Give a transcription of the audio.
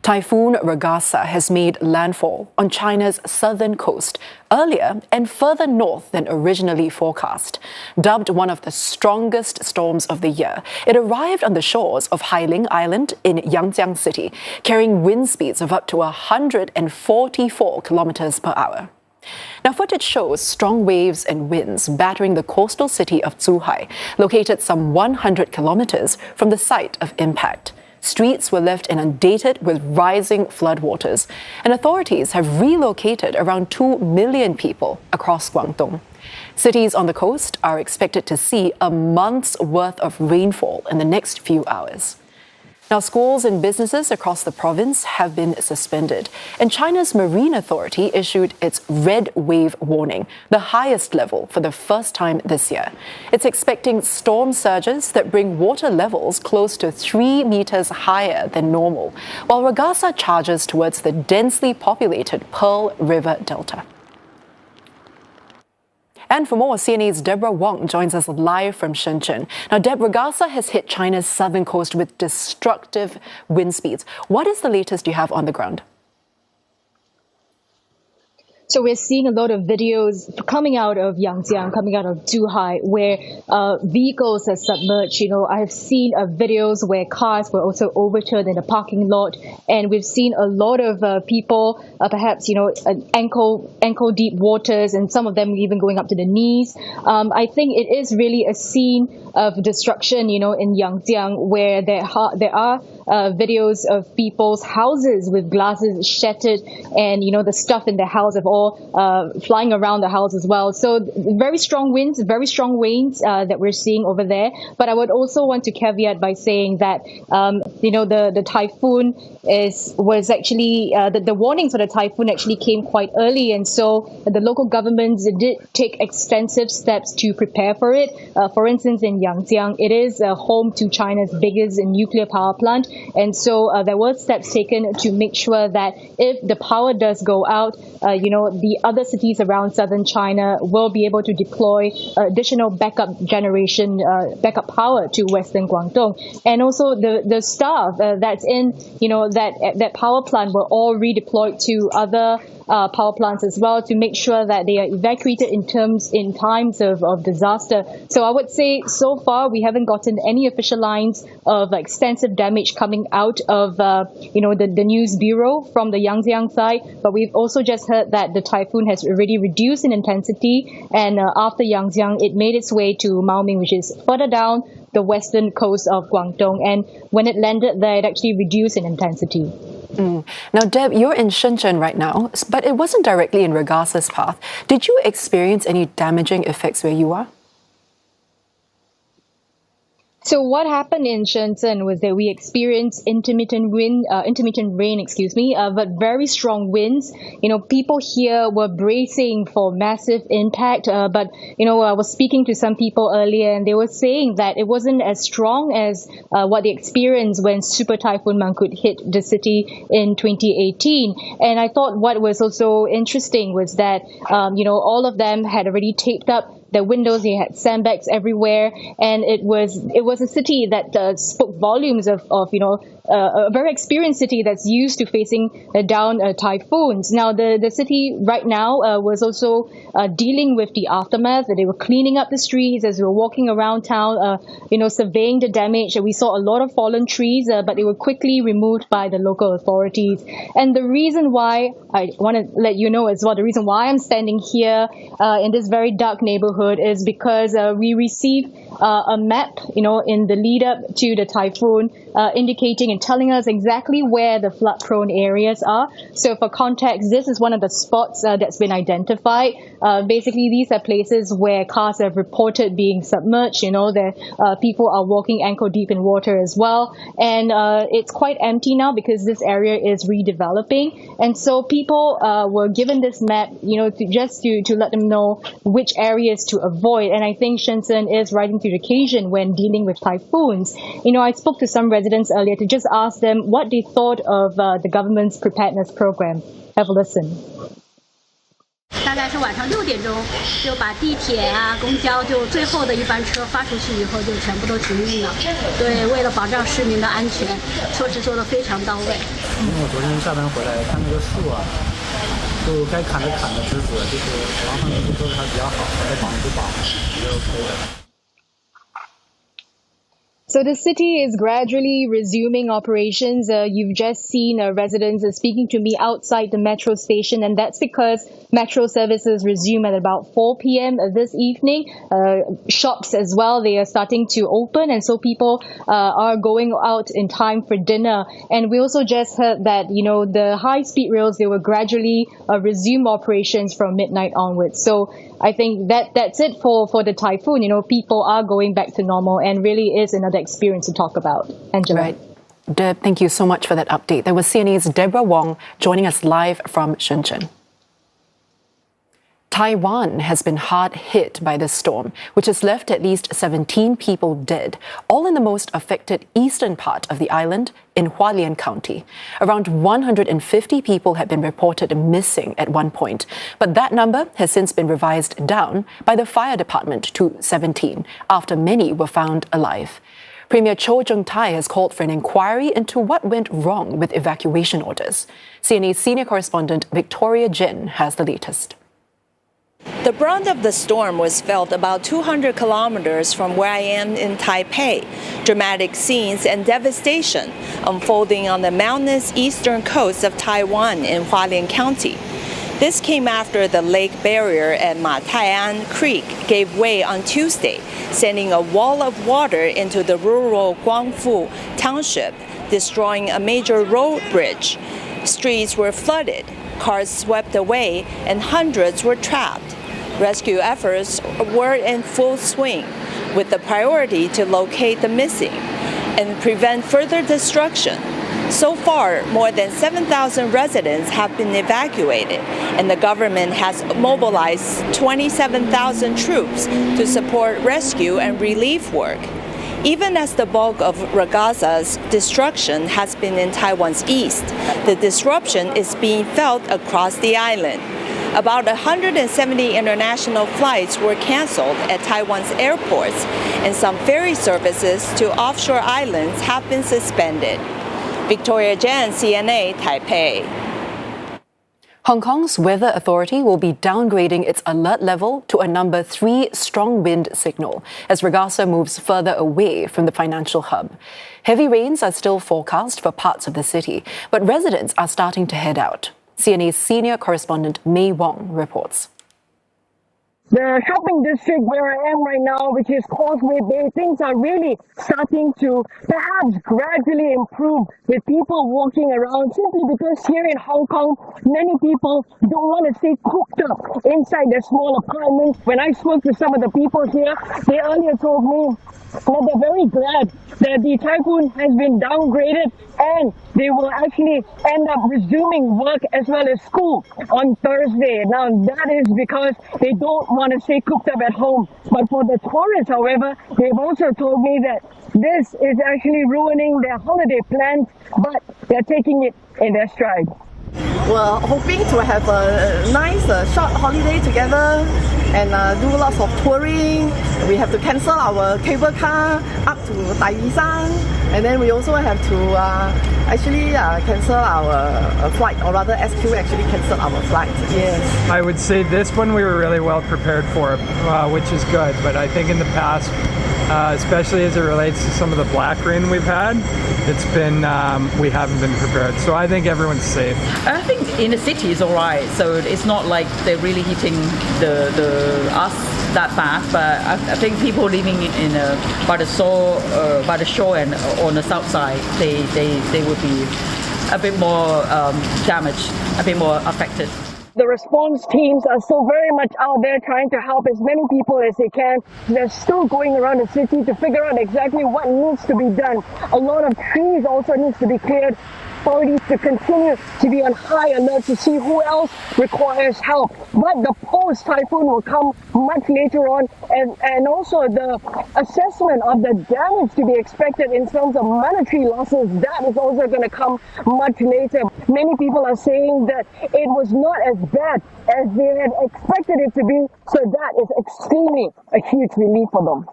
Typhoon Ragasa has made landfall on China's southern coast earlier and further north than originally forecast. Dubbed one of the strongest storms of the year, it arrived on the shores of Hualien Island in Yangjiang City, carrying wind speeds of up to 144 kilometers per hour. Now, footage shows strong waves and winds battering the coastal city of Zhuhai, located some 100 kilometers from the site of impact. Streets were left inundated with rising floodwaters, and authorities have relocated around 2 million people across Guangdong. Cities on the coast are expected to see a month's worth of rainfall in the next few hours. Now, schools and businesses across the province have been suspended, and China's Marine Authority issued its red wave warning, the highest level for the first time this year. It's expecting storm surges that bring water levels close to 3 meters higher than normal, while Ragasa charges towards the densely populated Pearl River Delta. And for more, CNA's Deborah Wong joins us live from Shenzhen. Now, Ragasa has hit China's southern coast with destructive wind speeds. What is the latest you have on the ground? So we're seeing a lot of videos coming out of Yangjiang, coming out of Zhuhai, where vehicles are submerged. I have seen videos where cars were also overturned in a parking lot, and we've seen a lot of people, perhaps ankle deep waters, and some of them even going up to the knees. I think it is really a scene of destruction, in Yangjiang, where there are videos of people's houses with glasses shattered, and the stuff in the house of all flying around the house as well. So very strong winds, very strong rains that we're seeing over there. But I would also want to caveat by saying that the typhoon was actually the warnings for the typhoon actually came quite early, and so the local governments did take extensive steps to prepare for it. For instance, in Yangjiang, it is home to China's biggest nuclear power plant, and so there were steps taken to make sure that if the power does go out, the other cities around southern China will be able to deploy additional backup power to western Guangdong. And also the staff that's in, that power plant were all redeployed to other power plants as well to make sure that they are evacuated in times of disaster. So I would say so far we haven't gotten any official lines of extensive damage coming out of the news bureau from the Yangjiang side, but we've also just heard that the typhoon has already reduced in intensity, and after Yangjiang it made its way to Maoming, which is further down the western coast of Guangdong, and when it landed there it actually reduced in intensity. Now, Deb, you're in Shenzhen right now, but it wasn't directly in Ragasa's path. Did you experience any damaging effects where you are? So what happened in Shenzhen was that we experienced intermittent rain, but very strong winds. People here were bracing for massive impact. But I was speaking to some people earlier, and they were saying that it wasn't as strong as what they experienced when Super Typhoon Mangkhut hit the city in 2018. And I thought what was also interesting was that all of them had already taped up their windows. They had sandbags everywhere, and it was a city that spoke volumes of a very experienced city that's used to facing down typhoons. Now, the city right now was also dealing with the aftermath. They were cleaning up the streets as we were walking around town, surveying the damage. We saw a lot of fallen trees, but they were quickly removed by the local authorities. And the reason why I want to let you know as well, the reason why I'm standing here in this very dark neighborhood is because we received a map, in the lead up to the typhoon, indicating and telling us exactly where the flood-prone areas are. So for context, this is one of the spots that's been identified. Basically, these are places where cars have reported being submerged. People are walking ankle deep in water as well. And it's quite empty now because this area is redeveloping. And so people were given this map, to let them know which areas to avoid. And I think Shenzhen is rising to the occasion when dealing with typhoons. I spoke to some residents earlier to just ask them what they thought of the government's preparedness program. Have a listen. 大概是晚上6点钟，就把地铁啊、公交就最后的一班车发出去以后，就全部都停运了。对，为了保障市民的安全，措施做得非常到位。因为我昨天下班回来看那个树啊，就该砍的砍的直直，就是往上面做的还比较好，该绑就绑，也 OK 的。So the city is gradually resuming operations. You've just seen residents speaking to me outside the metro station, and that's because metro services resume at about 4 p.m. this evening. Shops as well, they are starting to open, and so people are going out in time for dinner. And we also just heard that, the high-speed rails, they will gradually resume operations from midnight onwards. So I think that's it for the typhoon. People are going back to normal, and really is another experience to talk about. Angela. Right. Deb, thank you so much for that update. That was CNA's Deborah Wong joining us live from Shenzhen. Taiwan has been hard hit by this storm, which has left at least 17 people dead, all in the most affected eastern part of the island in Hualien County. Around 150 people had been reported missing at one point, but that number has since been revised down by the fire department to 17 after many were found alive. Premier Cho Jung-tai has called for an inquiry into what went wrong with evacuation orders. CNA's senior correspondent Victoria Jin has the latest. The brunt of the storm was felt about 200 kilometers from where I am in Taipei. Dramatic scenes and devastation unfolding on the mountainous eastern coast of Taiwan in Hualien County. This came after the lake barrier at Ma Tai'an Creek gave way on Tuesday, sending a wall of water into the rural Guangfu township, destroying a major road bridge. Streets were flooded, cars swept away, and hundreds were trapped. Rescue efforts were in full swing, with the priority to locate the missing and prevent further destruction. So far, more than 7,000 residents have been evacuated, and the government has mobilized 27,000 troops to support rescue and relief work. Even as the bulk of Ragasa's destruction has been in Taiwan's east, the disruption is being felt across the island. About 170 international flights were canceled at Taiwan's airports, and some ferry services to offshore islands have been suspended. Victoria Jan, CNA, Taipei. Hong Kong's weather authority will be downgrading its alert level to a number 3 strong wind signal as Ragasa moves further away from the financial hub. Heavy rains are still forecast for parts of the city, but residents are starting to head out. CNA's senior correspondent May Wong reports. The shopping district where I am right now, which is Causeway Bay, things are really starting to perhaps gradually improve with people walking around, simply because here in Hong Kong, many people don't want to stay cooped up inside their small apartments. When I spoke to some of the people here, they earlier told me that they're very glad that the typhoon has been downgraded and they will actually end up resuming work as well as school on Thursday. Now that is because they don't want to stay cooped up at home. But for the tourists, however, they've also told me that this is actually ruining their holiday plans, but they're taking it in their stride. We're hoping to have a nice short holiday together and do lots of touring. We have to cancel our cable car up to Taipei, and then we also have to actually cancel our flight, or rather SQ actually canceled our flight. Yes. I would say this one we were really well prepared for, which is good, but I think in the past, especially as it relates to some of the black rain we've had, it's been, we haven't been prepared. So I think everyone's safe. I think in the city is alright, so it's not like they're really hitting the us that bad, but I think people living in by the shore and on the south side, they would be a bit more damaged, a bit more affected. The response teams are still very much out there trying to help as many people as they can. They're still going around the city to figure out exactly what needs to be done. A lot of trees also needs to be cleared. authorities to continue to be on high alert to see who else requires help. But the post-typhoon will come much later on, and also the assessment of the damage to be expected in terms of monetary losses, that is also going to come much later. Many people are saying that it was not as bad as they had expected it to be, so that is extremely a huge relief for them.